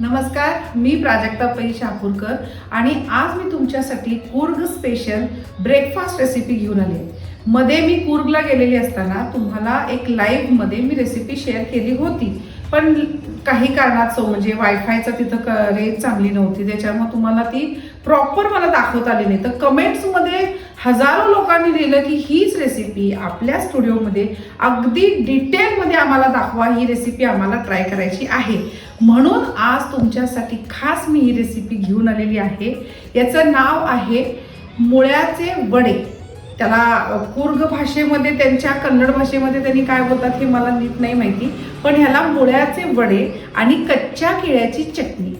नमस्कार, मी प्राजक्ता पै शापूरकर आणि आज मी तुमच्यासाठी कूर्ग स्पेशल ब्रेकफास्ट रेसिपी घेऊन आली आहे. मध्ये मी कूर्गला गेलेली असताना तुम्हाला एक लाईव्ह मध्ये मी रेसिपी शेअर केली होती, पण काही कारणास्तव म्हणजे वायफायचं तिथं रेंज चांगली नव्हती, त्याच्यामुळे तुम्हाला ती प्रॉपर मला दाखवता आली नाही. तर कमेंट्समध्ये हजारो लोकांनी दिलं की हीच रेसिपी आपल्या स्टुडिओमध्ये अगदी डिटेलमध्ये आम्हाला दाखवा, ही रेसिपी आम्हाला ट्राय करायची आहे. म्हणून आज तुमच्यासाठी खास मी ही रेसिपी घेऊन आलेली आहे. याचं नाव आहे मुळ्याचे वडे. त्याला कूर्ग भाषेमध्ये, त्यांच्या कन्नड भाषेमध्ये त्यांनी काय बोलतात हे मला नीट नाही माहिती, पण ह्याला मुळ्याचे वडे आणि कच्च्या केळ्याची चटणी.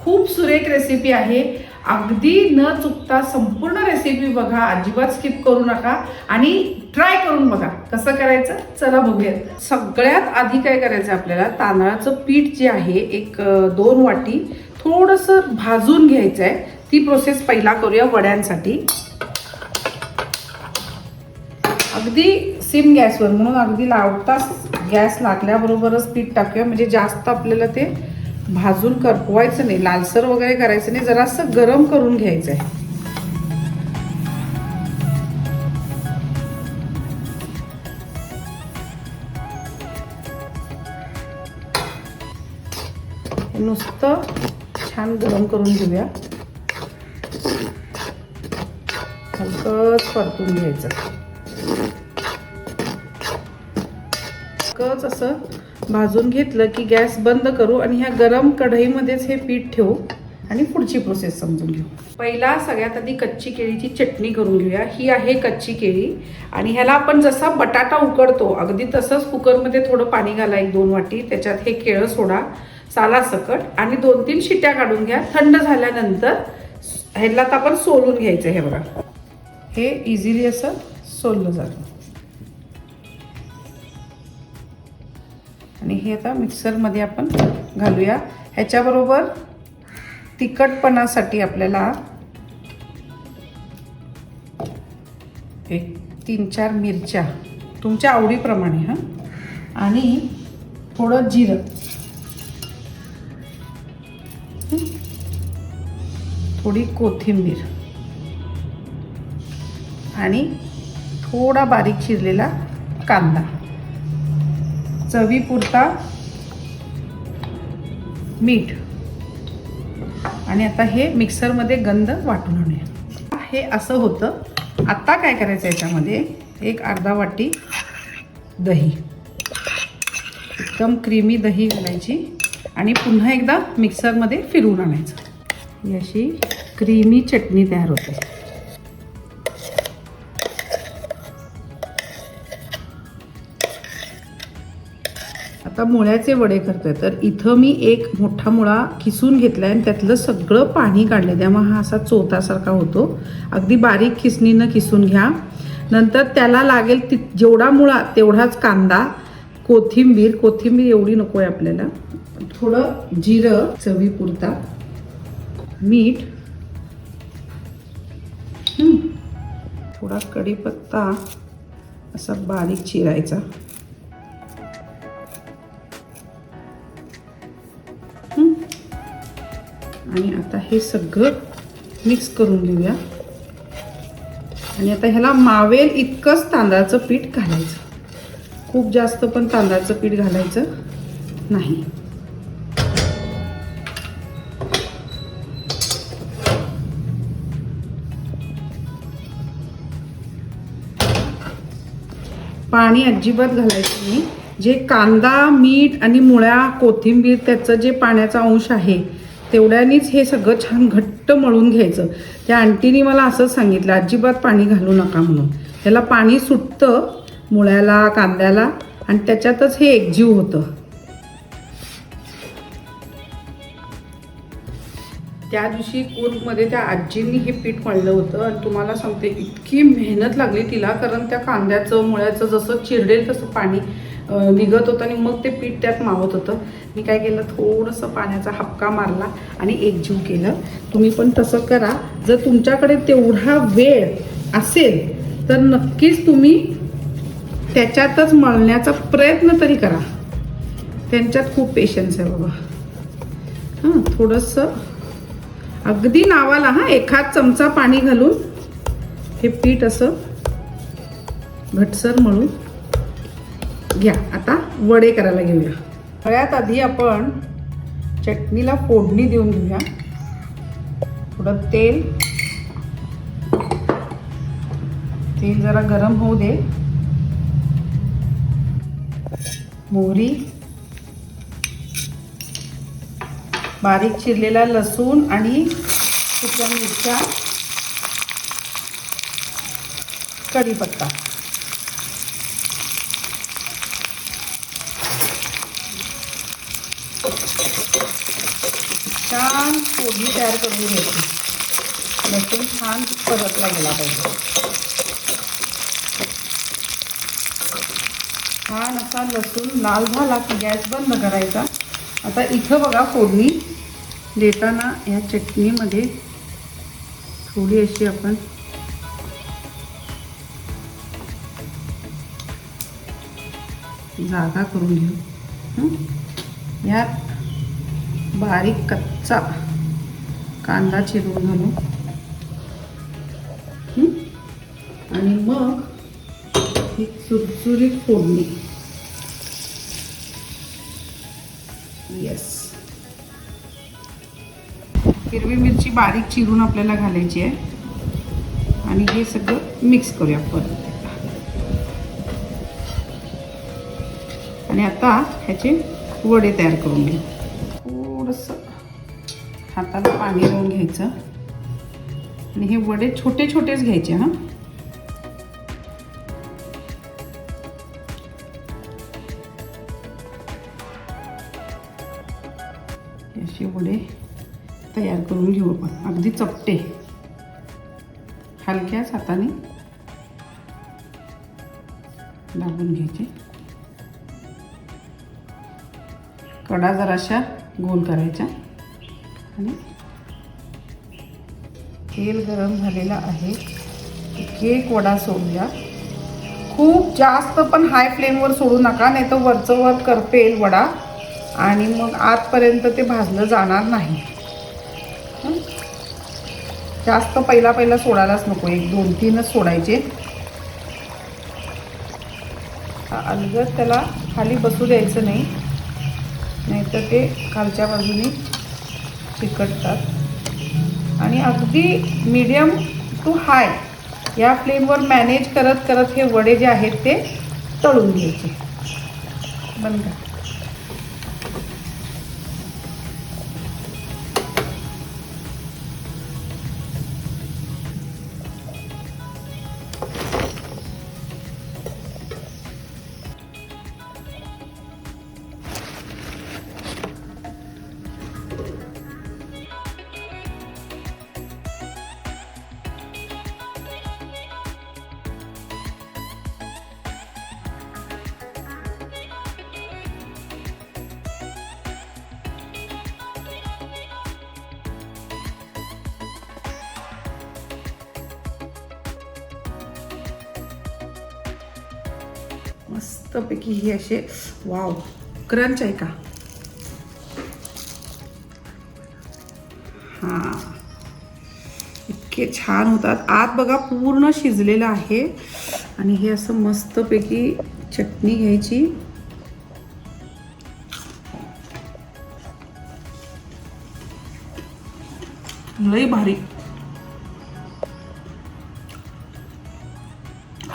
खूप सुरेख रेसिपी आहे. अगदी न चुकता संपूर्ण रेसिपी बघा, अजिबात स्किप करू नका आणि ट्राय करून बघा कसं करायचं. चला बघूयात. सगळ्यात आधी काय करायचं आपल्याला, तांदळाचं पीठ जे आहे एक 2 वाटी थोडंसं भाजून घ्यायचं आहे. ती प्रोसेस पहिला करूया वड्यांसाठी. अगदी सिम गॅसवर, म्हणून अगदी लावताच गॅस लागल्याबरोबरच पीठ टाकूया, म्हणजे जास्त आपल्याला ते भाजून करपवायचं नाही, लालसर वगैरे करायचं नाही, जरासं गरम करून घ्यायचं आहे. नुसतं छान गरम करून घेऊया. हलकंच परतून घ्यायचं. हलकंच असं भाजून घेतलं की गॅस बंद करू आणि ह्या गरम कढईमध्येच हे पीठ ठेवू आणि पुढची प्रोसेस समजून घेऊ. पहिला सगळ्यात आधी कच्ची केळीची चटणी करून घेऊया. ही आहे कच्ची केळी आणि ह्याला आपण जसा बटाटा उकडतो अगदी तसंच कुकरमध्ये थोडं पाणी घाला, 1-2 वाटी. त्याच्यात हे केळं सोडा सालासकट आणि 2-3 शिट्या काढून घ्या. थंड झाल्यानंतर ह्याला आता आपण सोलून घ्यायचं. हे बघा, हे इझिली असं सोललं जातं. आणि हे आता मिक्सरमध्ये आपण घालूया. ह्याच्याबरोबर तिखटपणासाठी आपल्याला एक 3-4 मिरच्या तुमच्या आवडीप्रमाणे, हां, आणि थोडं जिरं, थोडी कोथिंबीर आणि थोडा बारीक चिरलेला कांदा, चवीपुरता मीठ. आणि आता हे मिक्सरमध्ये गंध वाटून आणूया. हे असं होतं. आता काय करायचं, याच्यामध्ये एक अर्धा वाटी दही, एकदम क्रीमी दही घालायची आणि पुन्हा एकदा मिक्सरमध्ये फिरवून आणायचं. ही अशी क्रीमी चटणी तयार होते. आता मुळ्याचे वडे करतोय, तर इथं मी एक मोठा मुळा किसून घेतलाय आणि त्यातलं सगळं पाणी काढलं, त्यामुळे हा असा चोथासारखा होतो. अगदी बारीक खिसणीनं किसून घ्या. नंतर त्याला लागेल जेवढा मुळा तेवढाच कांदा, कोथिंबीर एवढी नको आहे आपल्याला, थोडं जिरं चवीपुरता, मीठ, थोडा कढीपत्ता असा बारीक चिरायचा. आणि आता हे सगळं मिक्स करून घेऊया. आणि आता ह्याला मावेल इतकंच तांदळाचं पीठ घालायचं. खूप जास्त पण तांदळाचं पीठ घालायचं नाही. पाणी अजिबात घालायचं नाही. जे कांदा, मीठ आणि मुळ्या, कोथिंबीर, त्याचं जे पाण्याचा अंश आहे तेवढ्यानीच हे सगळं छान घट्ट मळून घ्यायचं. त्या आंटीनी मला असंच सांगितलं, अजिबात पाणी घालू नका म्हणून. त्याला पाणी सुटतं मुळ्याला, कांद्याला, आणि त्याच्यातच हे एकजीव होतं. त्या दिवशी कूर्गमध्ये त्या आजींनी हे पीठ मळलं होतं आणि तुम्हाला सांगते इतकी मेहनत लागली तिला, कारण त्या कांद्याचं, मुळ्याचं जसं चिरडेल तसं पाणी निघत होतं आणि मग ते पीठ त्यात मावत होतं. मी काय केलं, थोडंसं पाण्याचा हपका मारला आणि एकजीव केलं. तुम्ही पण तसं करा. जर तुमच्याकडे तेवढा वेळ असेल तर नक्कीच तुम्ही त्याच्यातच मळण्याचा प्रयत्न तरी करा. त्यांच्यात खूप पेशन्स आहे बाबा. हां थोडंसं अगदी नावाला हां एखाद चमचा पाणी घालून हे पीठ असं घटसर मळून घ्या. आता वडे करायला घेऊया. सगळ्यात आधी आपण चटणीला फोडणी देऊन घेऊया. थोडं तेल जरा गरम होऊ दे. मोहरी, बारीक चिरलेला लसूण आणि सुक्या मिरच्या, कढीपत्ता. छान फोडणी तयार करून घ्यायची. लसूण छान परतला गेला पाहिजे. छान असा लसूण लाल झाला की गॅस बंद करायचा. आता इथं बघा फोडणी देताना या चटणीमध्ये थोडी अशी आपण जागा करून घेऊ. यात बारीक कच्चा कांदा चिरून घालू आणि मग ही चुरचुरीत फोडणी. येस, हिरवी मिरची बारीक चिरून आपल्याला घालायची आहे आणि हे सगळं मिक्स करूया परत. आणि आता ह्याचे वडे तयार करून घेऊ. थोडंसं हाताला पाणी लावून घ्यायचं आणि हे वडे छोटे छोटेच घ्यायचे. हां असे वडे तयार करून घेऊ आपण. अगदी चपटे हलक्याच हाताने दाबून घ्यायचे. कडा जराशा गोल करायच्या आणि तेल गरम झालेला आहे. एक वडा सोडूया. खूप जास्त पण हाय फ्लेमवर सोडू नका, नाही तर वरचं वर करपेल वडा आणि मग आतपर्यंत ते भाजलं जाणार नाही. जास्त पहिला सोडायलाच नको. 1-2-3च सोडायचे. अलगद त्याला खाली बसू द्यायचं नाही, नाहीतर ते खालच्या बाजूने चिकटतात. आणि अगदी मीडियम टू हाय या फ्लेमवर मॅनेज करत करत हे वडे जे आहेत ते तळून घ्यायचे. बंद करा. मस्तपैकी हे असे वाव क्रंच आहे का. हां इतके छान होतात. आत बघा पूर्ण शिजलेलं आहे. आणि हे असं मस्तपैकी चटणी घ्यायची. लई भारी.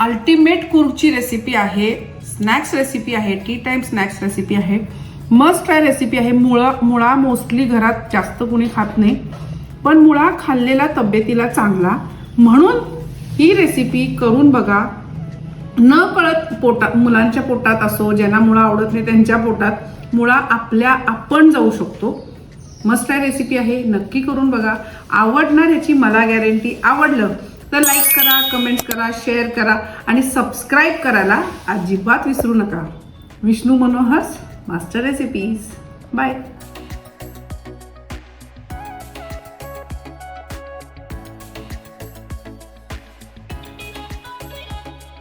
अल्टिमेट कुर्गची रेसिपी आहे. स्नॅक्स रेसिपी आहे. टी टाइम स्नॅक्स रेसिपी आहे. मस्ट ट्राय रेसिपी आहे. मुळा मोस्टली घरात जास्त कोणी खात नाही, पण मुळा खाल्लेला तब्येतीला चांगला, म्हणून ही रेसिपी करून बघा. न कळत पोटात, मुलांच्या पोटात असो, ज्यांना मुळा आवडत नाही त्यांच्या पोटात मुळा आपण जाऊ शकतो. मस्ट ट्राय रेसिपी आहे. नक्की करून बघा. आवडणार याची मला गॅरंटी. आवडलं तर लाईक करा, कमेंट करा, शेअर करा आणि सबस्क्राईब करायला अजिबात विसरू नका. Vishnu Manohar's master recipes. Bye.